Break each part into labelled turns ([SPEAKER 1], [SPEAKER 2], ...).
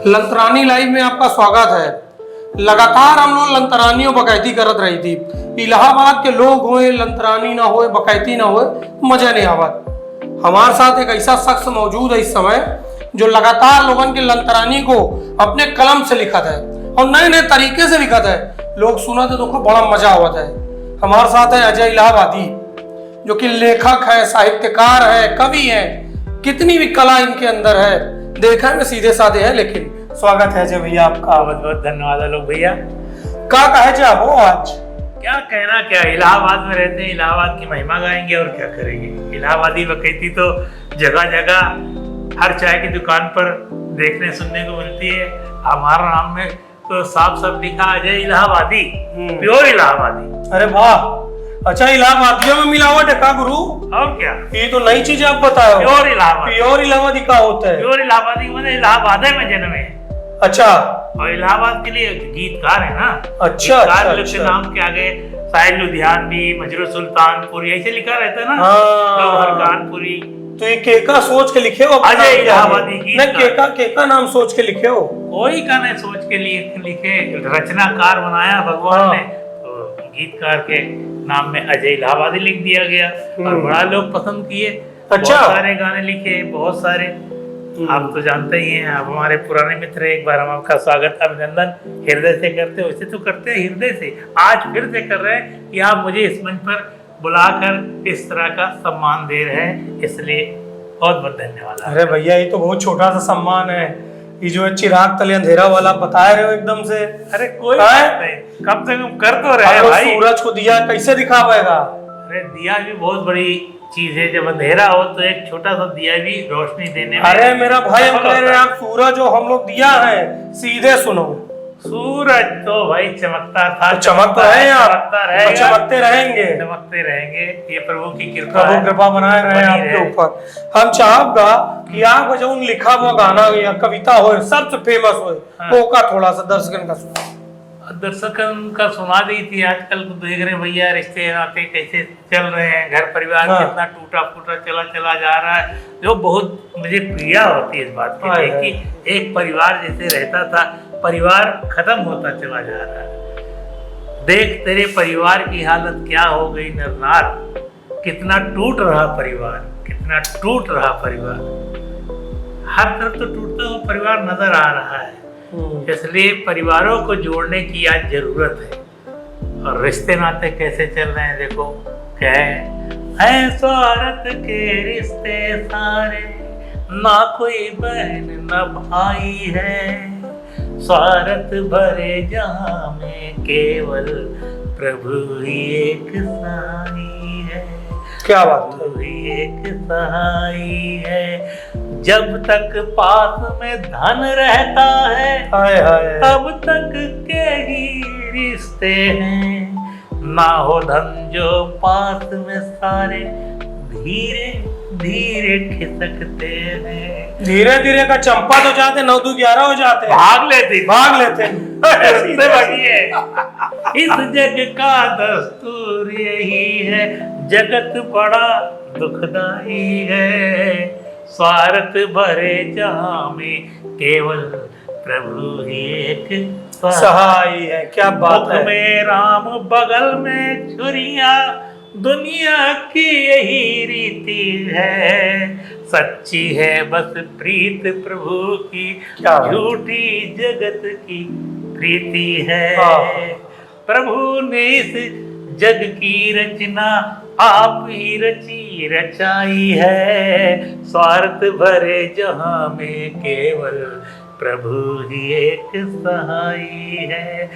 [SPEAKER 1] लंतरानी live में आपका स्वागत है। लगातार हम लोग लंतरानियों बकैती करत रही थी। इलाहाबाद के लोग होए, लंतरानी ना होए, बकैती ना होए, मजा नहीं आवत। हमारे साथ एक ऐसा शख्स मौजूद है इस समय जो लगातार लोगन के लंतरानी को अपने कलम से लिखत है और नए नए तरीके से लिखत है। लोग सुनत है तो बड़ा मजा आवत है। हमारे साथ है अजय इलाहाबादी, जो कि लेखक है, साहित्यकार है, कवि है। कितनी भी कला इनके अंदर है। देखा में सीधे साधे है, लेकिन स्वागत है अजय भैया आपका।
[SPEAKER 2] बहुत बहुत धन्यवाद आलोक भैया।
[SPEAKER 1] क्या कहे जाओ आज?
[SPEAKER 2] क्या कहना, क्या इलाहाबाद में रहते हैं, इलाहाबाद की महिमा गाएंगे और क्या करेंगे। इलाहाबादी बकैती तो जगह जगह हर चाय की दुकान पर देखने सुनने को मिलती है। हमारा नाम में तो साफ साफ लिखा अजय इलाहाबादी, प्योर इलाहाबादी।
[SPEAKER 1] अरे वाह, अच्छा इलाहाबादियों में मिलावट है का गुरु?
[SPEAKER 2] और क्या,
[SPEAKER 1] ये तो नई चीज आप बताओ।
[SPEAKER 2] प्योर इलाहाबादी।
[SPEAKER 1] प्योर इलाहाबादी का होता है?
[SPEAKER 2] प्योर इलाहाबादी मतलब इलाहाबाद में जन्म है।
[SPEAKER 1] अच्छा,
[SPEAKER 2] और इलाहाबाद के लिए गीतकार है ना।
[SPEAKER 1] अच्छा,
[SPEAKER 2] अच्छा। नाम के आगे साहिल लुधियानवी, मजरू सुल्तानपुरी ऐसे लिखा रहता है ना।
[SPEAKER 1] हाँ।
[SPEAKER 2] कानपुरी।
[SPEAKER 1] तो ये केका सोच के लिखे हो?
[SPEAKER 2] अजय इलाहाबादी गीतकार।
[SPEAKER 1] केका नाम सोच के लिखे हो?
[SPEAKER 2] कोई का नहीं सोच के लिए लिखे, रचनाकार बनाया भगवान ने, तो गीतकार के नाम में अजय इलाहाबादी लिख दिया गया और बड़ा लोग पसंद किए।
[SPEAKER 1] अच्छा।
[SPEAKER 2] बहुत सारे गाने लिखे, बहुत सारे। आप तो जानते ही हैं, आप हमारे पुराने मित्र। एक बार हम आपका स्वागत अभिनंदन हृदय से करते हैं। वैसे तो करते हैं हृदय से, आज फिर से कर रहे हैं कि आप मुझे इस मंच पर बुलाकर इस तरह का सम्मान दे रहे हैं, इसलिए बहुत बहुत धन्यवाद।
[SPEAKER 1] अरे भैया, ये तो बहुत छोटा सा सम्मान है। ये जो है चिराग तले अंधेरा वाला बता रहे हो एकदम से।
[SPEAKER 2] अरे कोई बात नहीं, कम से कम कर तो रहे भाई।
[SPEAKER 1] सूरज को दिया कैसे दिखा पाएगा?
[SPEAKER 2] अरे दिया भी बहुत बड़ी चीज है। जब अंधेरा हो तो एक छोटा सा दिया भी रोशनी देने में।
[SPEAKER 1] अरे मेरा भाई, हम कह रहे हैं आप सूरज जो हम लोग दिया है, सीधे सुनो।
[SPEAKER 2] सूरज तो भाई चमकता था,
[SPEAKER 1] तो चमक तो है यार,
[SPEAKER 2] चमकता रहेगा,
[SPEAKER 1] चमकते रहेंगे,
[SPEAKER 2] चमकते रहेंगे। ये प्रभु की कृपा,
[SPEAKER 1] प्रभु कृपा बनाए रहे आपके ऊपर। हम चाहूंगा कि आप जो लिखा हुआ गाना या कविता हो, सबसे फेमस हो, वो का थोड़ा सा दर्शकन का सुना।
[SPEAKER 2] दर्शकन का सुना दी थी। आजकल तो देख रहे भैया, रिश्ते नाते कैसे चल रहे हैं, घर परिवार कितना टूटा फूटा चला जा रहा है, जो बहुत मुझे पीड़ा होती है इस बात की कि एक परिवार जैसे रहता था, परिवार खत्म होता चला जा रहा है। देख तेरे परिवार की हालत क्या हो गई नरनार, कितना टूट रहा परिवार, कितना टूट रहा परिवार। हर तरफ तो टूटता हुआ परिवार नजर आ रहा है। इसलिए परिवारों को जोड़ने की आज जरूरत है। और रिश्ते नाते कैसे चल रहे हैं देखो, क्या है स्वार्थ के रिश्ते सारे, ना कोई बहन ना भाई है, स्वार्थ भरे जहां में केवल प्रभु ही एक सहाई है।
[SPEAKER 1] क्या बात है?
[SPEAKER 2] ही एक सहाई है। जब तक पास में धन रहता है,
[SPEAKER 1] हाय हाय,
[SPEAKER 2] तब तक के ही रिश्ते हैं। ना हो धन जो पास में सारे, धीरे धीरे खिसकते हैं।
[SPEAKER 1] धीरे धीरे का चंपा तो जाते 9 2 11 हो जाते,
[SPEAKER 2] भाग लेते
[SPEAKER 1] बढ़िए।
[SPEAKER 2] इस जग का दस्तूर यही है, जगत बड़ा दुखदाई है, स्वार्थ भरे जहां में केवल प्रभु ही एक
[SPEAKER 1] सहाय है। क्या बात है?
[SPEAKER 2] में राम बगल में छुरिया, दुनिया की यही रीति है, सच्ची है बस प्रीत प्रभु की, झूठी जगत की प्रीति है। प्रभु ने इस जग की रचना आप ही रची रचाई है, स्वार्थ भरे जहां में केवल प्रभु ही एक सहाई है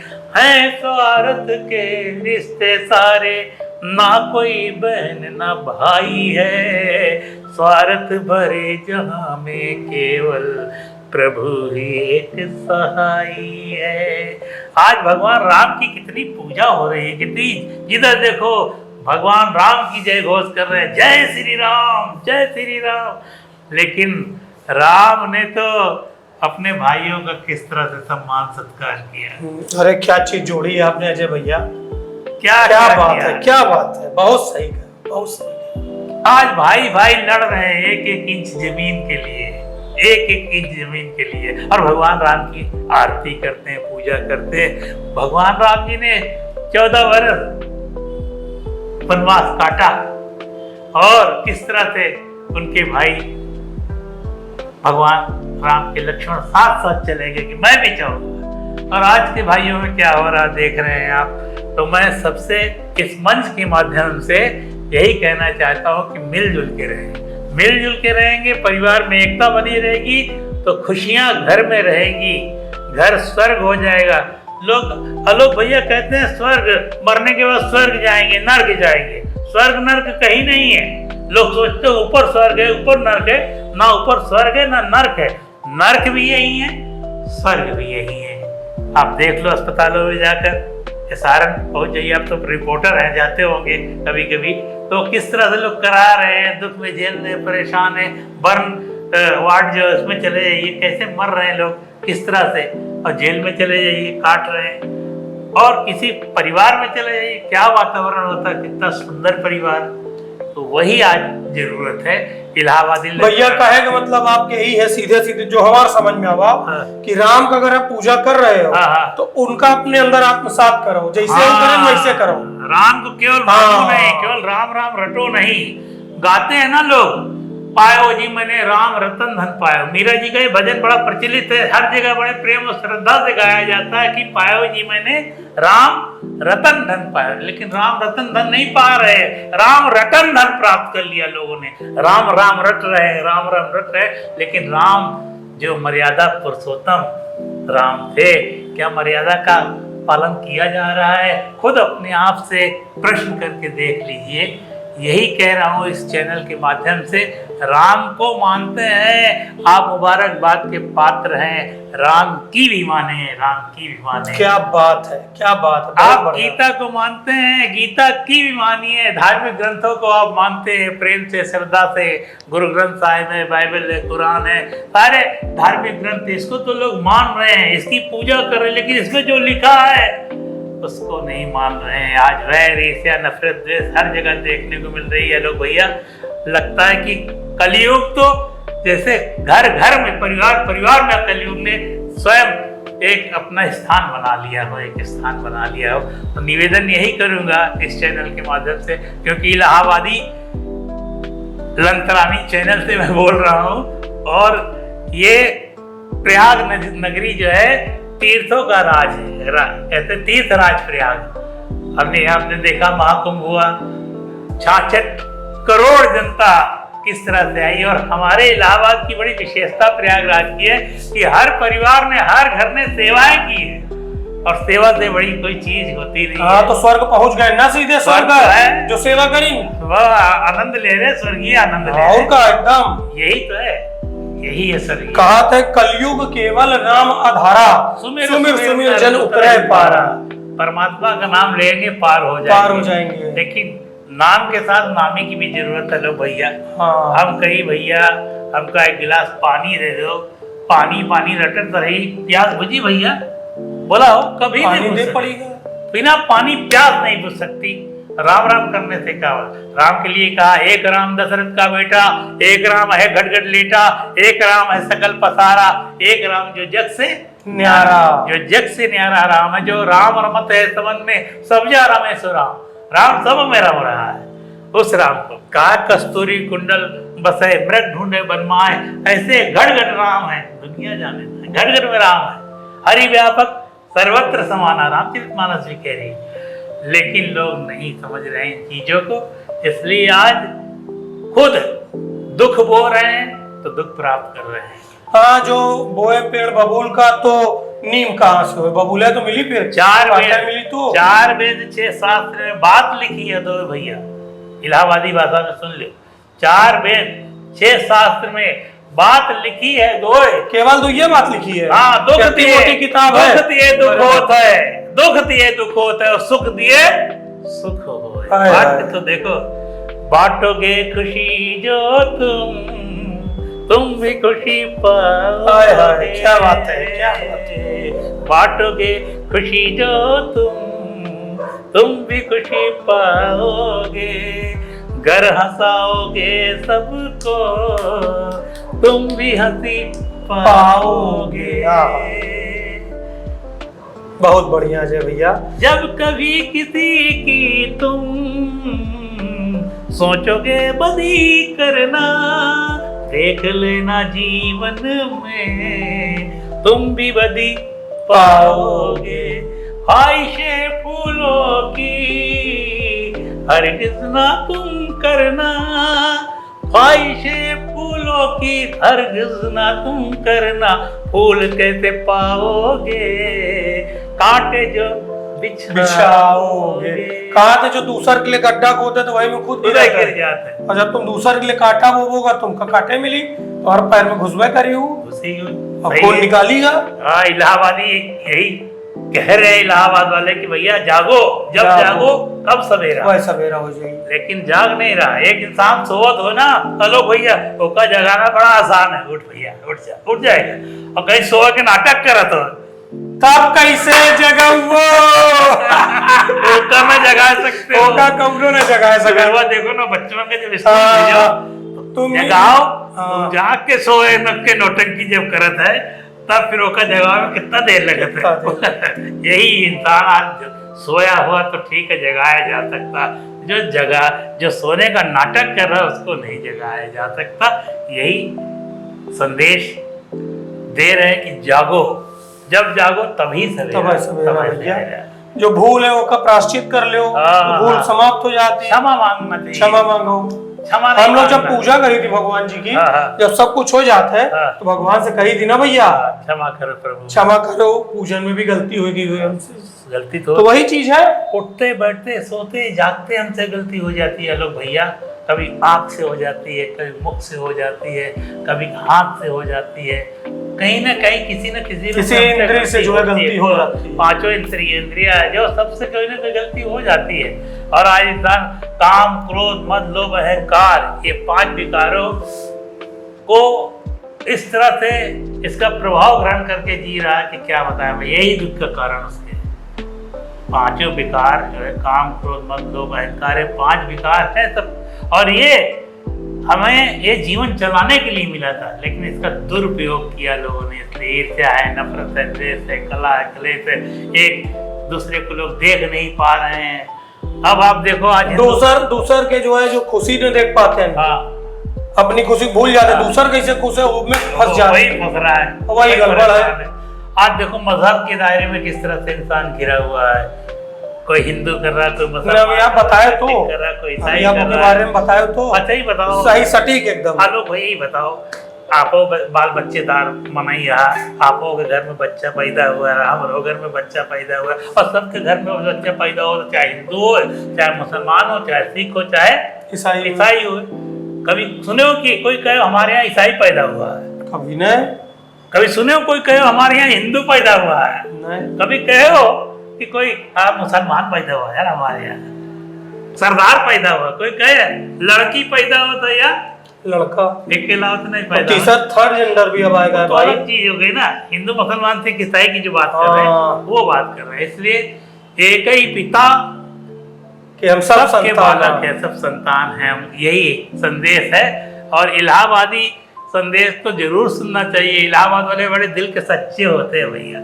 [SPEAKER 2] स्वार्थ के रिश्ते सारे, ना कोई बहन ना भाई है, स्वार्थ भरे जहां में केवल प्रभु ही एक सहाई है। आज भगवान राम की कितनी पूजा हो रही है, कितनी जिधर देखो भगवान राम की जय घोष कर रहे हैं, जय श्री राम जय श्री राम। लेकिन राम ने तो अपने भाइयों का किस तरह से सम्मान सत्कार किया।
[SPEAKER 1] अरे क्या चीज जोड़ी है आपने अजय भैया,
[SPEAKER 2] क्या
[SPEAKER 1] बात है, क्या बात है। बहुत सही है, बहुत सही।
[SPEAKER 2] आज भाई भाई लड़ रहे हैं एक एक इंच जमीन के लिए, एक एक इंच जमीन के लिए, और भगवान राम की आरती करते हैं, पूजा करते हैं। भगवान राम जी ने 14 वर्ष वनवास काटा और किस तरह से उनके भाई भगवान राम के लक्ष्मण साथ साथ चले गए कि मैं भी चाहूंगा। और आज के भाइयों में क्या हो रहा देख रहे हैं आप। तो मैं सबसे इस मंच के माध्यम से यही कहना चाहता हूँ कि मिलजुल के रहें, मिलजुल के रहेंगे, परिवार में एकता बनी रहेगी तो खुशियां घर में रहेंगी, घर स्वर्ग हो जाएगा। लोग आलोक भैया कहते हैं स्वर्ग, मरने के बाद स्वर्ग जाएंगे, नर्क जाएंगे। स्वर्ग नर्क कहीं नहीं है। लोग सोचते हैं ऊपर स्वर्ग है, ऊपर नर्क है। ना ऊपर स्वर्ग है ना नर्क है। नर्क भी यही है, स्वर्ग भी यही है। आप देख लो अस्पतालों में जाकर, सारण पहुंच जाइए, आप तो रिपोर्टर हैं, जाते होंगे कभी कभी, तो किस तरह से लोग करा रहे हैं, दुख में, जेल में, परेशान है, बर्न वार्ड जो उसमें चले जाइए, कैसे मर रहे हैं लोग किस तरह से, और जेल में चले जाइए काट रहे हैं, और किसी परिवार में चले जाइए क्या वातावरण होता है, कितना सुंदर परिवार। तो वही आज जरूरत है। इलाहाबादी
[SPEAKER 1] भैया कहे का मतलब आपके यही है सीधे सीधे जो हमारे समझ में आवा कि राम का अगर आप पूजा कर रहे हो तो उनका अपने अंदर आत्मसात करो, जैसे वो करें वैसे करो।
[SPEAKER 2] राम को केवल रटो नहीं, केवल राम राम रटो नहीं। गाते हैं ना लोग, पायो जी मैंने राम रतन धन पायो। मीरा जी का ये भजन बड़ा प्रचलित है, हर जगह बड़े प्रेम और श्रद्धा से गाया जाता है कि पायो जी मैंने राम रतन धन पायो। लेकिन राम रतन धन नहीं पा रहे, राम रतन धन प्राप्त कर लिया लोगों ने। राम राम रट रहे, राम राम रट रहे, लेकिन राम जो मर्यादा पुरुषोत्तम राम थे, क्या मर्यादा का पालन किया जा रहा है? खुद अपने आप से प्रश्न करके देख लीजिए। यही कह रहा हूँ इस चैनल के माध्यम से, राम को मानते हैं आप, मुबारकबाद के पात्र हैं। राम की भी माने, राम की भी माने।
[SPEAKER 1] क्या बात है, क्या बात है।
[SPEAKER 2] आप गीता को मानते हैं, गीता की भी मानिए। धार्मिक ग्रंथों को आप मानते हैं प्रेम से, श्रद्धा से। गुरु ग्रंथ साहिब है, बाइबल है, कुरान है, सारे धार्मिक ग्रंथ, इसको तो लोग मान रहे हैं, इसकी पूजा कर रहे हैं, लेकिन इसमें जो लिखा है उसको नहीं मान रहे हैं। आज वैर, ईर्ष्या, नफरत, द्वेष हर जगह देखने को मिल रही है। लोग भैया लगता है कि कलयुग तो जैसे घर घर में, परिवार परिवार में कलयुग ने स्वयं एक अपना स्थान बना लिया हो, एक स्थान बना लिया हो। तो निवेदन यही करूंगा इस चैनल के माध्यम से, क्योंकि इलाहाबादी लंतरानी चैनल से मैं बोल रहा हूँ, और ये प्रयाग नगरी जो है तीर्थों का राज है, कहते तीर्थ राज प्रयाग। आपने देखा महाकुंभ हुआ, 66 करोड़ जनता किस तरह से आई। और हमारे इलाहाबाद की बड़ी विशेषता प्रयागराज की है कि हर परिवार ने, हर घर ने सेवाएं की है, और सेवा से बड़ी कोई चीज होती नहीं है।
[SPEAKER 1] तो स्वर्ग पहुंच गए ना, सीधे स्वर्ग है जो सेवा करी,
[SPEAKER 2] वह आनंद ले रहे, स्वर्गीय आनंद ले रहे।
[SPEAKER 1] का एकदम
[SPEAKER 2] यही तो है, यही है सर।
[SPEAKER 1] कहा था कलयुग केवल राम आधारा, सुमिर सुमिर जन उतरे पारा।
[SPEAKER 2] परमात्मा का नाम लेंगे पार हो जाएंगे,
[SPEAKER 1] पार हो जाएंगे।
[SPEAKER 2] लेकिन नाम के साथ नामी की भी जरूरत है। लो भैया, हम कहीं भैया हमका एक गिलास पानी दे दो, पानी पानी रटत रही, प्यास बुझी भैया? बोला हो कभी नहीं बुझ सकती, बिना पानी प्यास नहीं बुझ सकती। राम राम करने से कहा, राम के लिए कहा, एक राम दशरथ का बेटा, एक राम है गटगट लेटा, एक राम है सकल पसारा, एक राम जो जग से न्यारा, जो जग से न्यारा राम है, जो राम रमत है समन में सब जा राम है सो राम, राम सब में रम रहा है। उस राम को कहा कस्तूरी कुंडल बसे, मृग ढूंढे बनमाए, ऐसे घट घट राम है दुनिया जाने, घट घट में राम है, हरि व्यापक सर्वत्र समाना, रामचरितमानस भी कह रही है। लेकिन लोग नहीं समझ रहे हैं चीजों को, इसलिए आज खुद दुख बो रहे हैं तो दुख प्राप्त कर रहे हैं।
[SPEAKER 1] हाँ, जो बोए पेड़ बबूल का तो नीम कहाँ से हुए, बबूले तो मिली, फिर
[SPEAKER 2] चार
[SPEAKER 1] मिली तो
[SPEAKER 2] 4 वेद 6 शास्त्र में बात लिखी है। दो भैया इलाहाबादी भाषा में सुन लो, 4 वेद 6 शास्त्र में बात लिखी है, दो
[SPEAKER 1] केवल तो ये बात लिखी है।
[SPEAKER 2] हाँ, दुख दिए
[SPEAKER 1] किताब है,
[SPEAKER 2] दुख दिए दुख होता है, दुख दिए दुख होता है, और सुख दिए सुख हो। बात तो देखो, बांटोगे खुशी जो तुम भी खुशी पाओगे।
[SPEAKER 1] क्या बात है, क्या बात है।
[SPEAKER 2] बांटोगे खुशी जो तुम भी खुशी पाओगे। गर हंसाओगे सबको तुम भी हंसी पाओगे।
[SPEAKER 1] बहुत बढ़िया अजय भैया।
[SPEAKER 2] जब कभी किसी की तुम सोचोगे बदी करना, देख लेना जीवन में तुम भी बदी पाओगे। ख्वाहिशें फूलों की हरगिज़ ना तुम करना, ख्वाहिशें फूलों की हरगिज़ ना तुम करना, फूल कैसे पाओगे कांटे जो
[SPEAKER 1] बिछाओगे। कांटे जो दूसर के लिए गड्ढा खोदे तो वही में खुद गिर
[SPEAKER 2] जाते हैं,
[SPEAKER 1] और जब तुम दूसर के लिए कांटा बोबोगा तुमका कांटे मिली और पैर में घुसबे करी हूँ और खून निकालीगा।
[SPEAKER 2] हाँ, इलाहाबादी यही कह रहे इलाहाबाद वाले कि भैया जागो, जब जागो तब सवेरा,
[SPEAKER 1] वही सवेरा हो जाएगी।
[SPEAKER 2] लेकिन जाग नहीं रहा। एक इंसान सोवत हो ना, हेलो भैया ओका जगाना बड़ा आसान है, उठ भैया उठ जा, उठ जाएगा। और कहीं सोवा के नाटक करत हो
[SPEAKER 1] तब कैसे जगाऊं?
[SPEAKER 2] ओका में जगा सकते हो,
[SPEAKER 1] ओका कौनो न जगा सके।
[SPEAKER 2] देखो ना बच्चों के जब स्कूल भेजो
[SPEAKER 1] तुम
[SPEAKER 2] जगाओ, तुम जाग के सोए नक्के नौटंकी जब करत है तब फिर ओका जगाव में कितना देर लगता है। यही इंसान आज सोया हुआ तो ठीक है जगाया जा सकता, जो सोने का नाटक कर रहा है उसको नहीं जगाया जा सकता। यही संदेश दे रहे हैं कि जागो, जब जागो तभी सवेरा।
[SPEAKER 1] जो भूल है वो का प्रायश्चित कर लो, तो भूल समाप्त हो जाती है।
[SPEAKER 2] क्षमा मांगना चाहिए,
[SPEAKER 1] क्षमा मांगो। हम लोग जब पूजा करी थी भगवान जी की, जब सब कुछ हो जाता है तो भगवान से कही थी ना भैया
[SPEAKER 2] क्षमा करो प्रभु,
[SPEAKER 1] क्षमा करो, पूजन में भी गलती होगी हमसे।
[SPEAKER 2] गलती
[SPEAKER 1] तो वही चीज है,
[SPEAKER 2] उठते बैठते सोते जागते हमसे गलती हो जाती है लोग भैया। कभी आंख से हो जाती है, कभी मुख से हो जाती है, कभी हाथ से हो जाती है, कहीं ना कहीं किसी न किसी
[SPEAKER 1] इंद्रिय से जो है गलती हो जाती है।
[SPEAKER 2] पांचों इंद्रिया है जो सबसे कहीं ना कहीं गलती हो जाती है। और आज इंसान काम क्रोध मद लोभ अहंकार ये 5 विकारों को इस तरह से इसका प्रभाव ग्रहण करके जी रहा है कि क्या बताएं मैं, यही दुख का कारण उसके 5 विकार जो है काम क्रोध मद लोभ अहंकार, 5 विकार है सब। और ये हमें ये जीवन चलाने के लिए मिला था, लेकिन इसका दुरुपयोग किया लोगों ने। इसलिए ईर्ष्या है, नफरत है, द्वेष है, कला है, क्लेश है, एक दूसरे को लोग देख नहीं पा रहे हैं। अब आप देखो आज
[SPEAKER 1] दूसर के जो है जो खुशी नहीं देख पाते हैं, हाँ अपनी खुशी भूल जाते हैं, दूसर कैसे खुश है वो में फंस जाते
[SPEAKER 2] वही फंस रहा है,
[SPEAKER 1] वही गड़बड़ है।
[SPEAKER 2] आज देखो मजहब के दायरे में किस तरह से इंसान घिरा हुआ है, कोई हिंदू कर रहा है, कोई मुसलमान
[SPEAKER 1] बताए तो
[SPEAKER 2] कर रहा है, कोई ईसाई
[SPEAKER 1] कर रहा है, बारे में बताए तो
[SPEAKER 2] अच्छा ही बताओ,
[SPEAKER 1] सही सटीक एकदम।
[SPEAKER 2] आलो भाई बताओ, आपो बाल बच्चेदार मनाइया, आपो के घर में बच्चा पैदा हुआ है, हमारे घर में बच्चा पैदा हुआ है, और सबके घर में बच्चा पैदा हो, चाहे हिंदू हो, चाहे मुसलमान हो, चाहे सिख हो, चाहे ईसाई हो। कभी सुने हो कि कोई कहे हमारे यहाँ ईसाई पैदा हुआ है?
[SPEAKER 1] कभी नहीं।
[SPEAKER 2] कभी सुने हो कोई कहे हमारे यहाँ हिंदू पैदा हुआ है?
[SPEAKER 1] नहीं।
[SPEAKER 2] कभी कहे हो कि कोई मुसलमान पैदा हुआ यार हमारे यहाँ, सरदार पैदा हुआ? कोई कहे लड़की पैदा हुआ था या
[SPEAKER 1] लड़का?
[SPEAKER 2] एक के अलावा तो नहीं पैदा।
[SPEAKER 1] तीसरा थर्ड जेंडर भी अब आएगा
[SPEAKER 2] तो अलग चीज हो गई ना। हिंदू मुसलमान से ईसाई की जो बात कर रहे हैं वो बात कर रहे हैं। इसलिए एक ही पिता
[SPEAKER 1] कि हम सब
[SPEAKER 2] के बालक है, सब संतान है, यही संदेश है। और इलाहाबादी संदेश तो जरूर सुनना चाहिए। इलाहाबाद वाले बड़े दिल के सच्चे होते हैं भैया,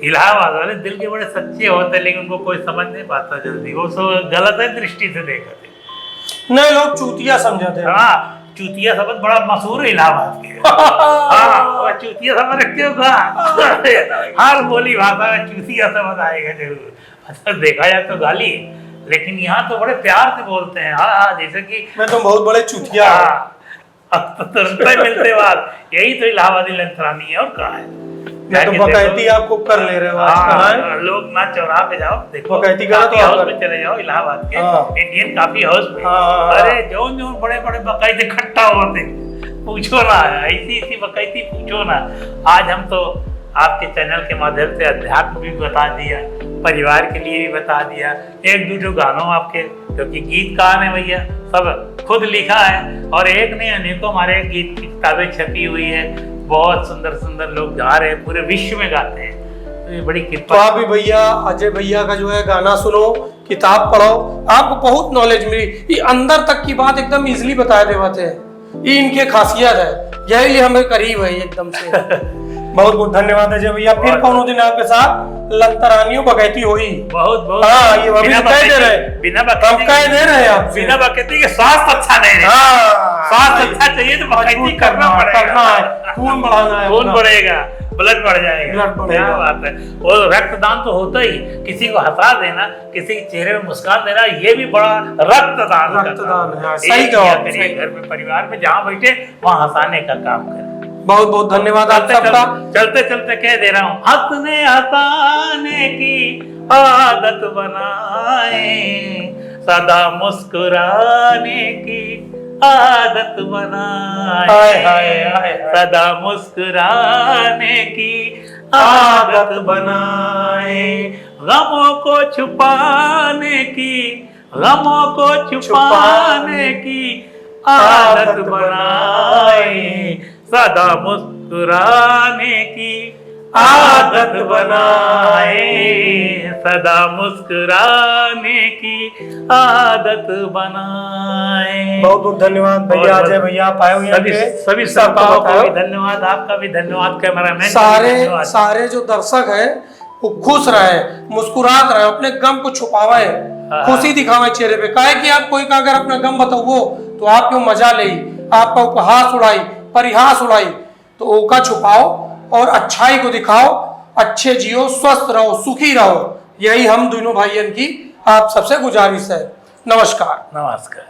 [SPEAKER 2] इलाहाबाद वाले दिल के बड़े सच्चे होते हैं, लेकिन उनको कोई समझ नहीं पाता जल्दी, वो सब गलत है दृष्टि से देखते
[SPEAKER 1] नहीं, लोग चूतिया समझते हैं।
[SPEAKER 2] हाँ, चूतिया शब्द बड़ा मशहूर है इलाहाबाद के। हाँ, चूतिया शब्द रखते हो कहाँ? हर बोली भाषा में चूतिया शब्द आएगा जरूर। अच्छा देखा जाए तो गाली, लेकिन यहाँ तो बड़े प्यार से बोलते हैं। हाँ, जैसे कि
[SPEAKER 1] मैं तो बहुत बड़े चूतिया।
[SPEAKER 2] अब तो तुरंत मिलते बाद, यही तो इलाहाबादी लंथरानी है, और कहाँ है?
[SPEAKER 1] मैं तो बकैती आपको कर ले रहे हो।
[SPEAKER 2] लोग ना चौराहा पे जाओ, देखो
[SPEAKER 1] बकैती
[SPEAKER 2] काफी हाउस में चले जाओ, इलाहाबाद के इंडियन काफी हाउस में, अरे जो बड़े बड़े बकैती इकट्ठा होते, पूछो ना, ऐसी बकैती पूछो ना। आज हम तो आपके चैनल के माध्यम से अध्यात्म भी बता दिया, परिवार के लिए भी बता दिया, एक दूसरे गानों आपके, क्योंकि गीतकार है भैया, सब खुद लिखा है, और एक नहीं अनेकों हमारे गीत की किताबें छपी हुई है। बहुत सुंदर सुंदर लोग गा रहे हैं, पूरे विश्व में गाते हैं, तो ये बड़ी कृपा।
[SPEAKER 1] तो आप भी भैया अजय भैया का जो है गाना सुनो, किताब पढ़ो, आपको बहुत नॉलेज मिली। ये अंदर तक की बात एकदम इजिली बताया देते हैं, ये इनके खासियत है, यही लिए हमें करीब है एकदम से। बहुत बहुत धन्यवाद अजय भैया। फिर कौन दिन आपके साथ लंतरानियों बकैती हुई।
[SPEAKER 2] बहुत बहुत।
[SPEAKER 1] हाँ, ये अभी कह दे रहे,
[SPEAKER 2] बिना
[SPEAKER 1] हम
[SPEAKER 2] बकैती
[SPEAKER 1] कह दे रहे हैं आप
[SPEAKER 2] बिना बकैती के स्वास्थ्य अच्छा नहीं रहेगा।
[SPEAKER 1] हाँ,
[SPEAKER 2] स्वास्थ्य अच्छा चाहिए तो बकैती करना
[SPEAKER 1] करना है,
[SPEAKER 2] पड़ेगा।
[SPEAKER 1] खून बढ़ाना है,
[SPEAKER 2] खून बढ़ेगा, ब्लड बढ़ जाएगा।
[SPEAKER 1] ब्लड बढ़ेगा।
[SPEAKER 2] क्या बात है। वो रक्तदान तो होता ही, किसी को हंसा देना, किसी के चेहरे में मुस्कान देना, ये भी बड़ा रक्तदान
[SPEAKER 1] है। सही कहा,
[SPEAKER 2] घर में परिवार में जहाँ बैठे वहाँ हंसाने का काम करें।
[SPEAKER 1] बहुत बहुत धन्यवाद आप सबका।
[SPEAKER 2] चलते चलते कह दे रहा हूँ, हंसने हंसाने की आदत बनाए, सदा मुस्कुराने की आदत बनाए,
[SPEAKER 1] हाय हाय हाय,
[SPEAKER 2] सदा मुस्कुराने की आदत बनाए, गमों को छुपाने की, गमों को छुपाने की आदत बनाए, सदा मुस्कुराने की आदत बनाए, सदा मुस्कुराने की आदत बनाए।
[SPEAKER 1] बहुत बहुत धन्यवाद भैया, अजय भैया आप आए हुए हैं।
[SPEAKER 2] सभी संतों को भी धन्यवाद, आपका भी धन्यवाद, कैमरामैन
[SPEAKER 1] सारे जो दर्शक है वो खुश रहे, मुस्कुरात रहे, अपने गम को छुपावे, खुशी दिखावे चेहरे पे। काहे कि आप कोई का अगर अपना गम बताओ तो आप क्यों मजा ले, आपका उपहास उड़ाई, परिहास उड़ाई, तो ओका छुपाओ और अच्छाई को दिखाओ, अच्छे जियो, स्वस्थ रहो, सुखी रहो। यही हम दोनों भाइयों की आप सबसे गुजारिश है। नमस्कार।
[SPEAKER 2] नमस्कार।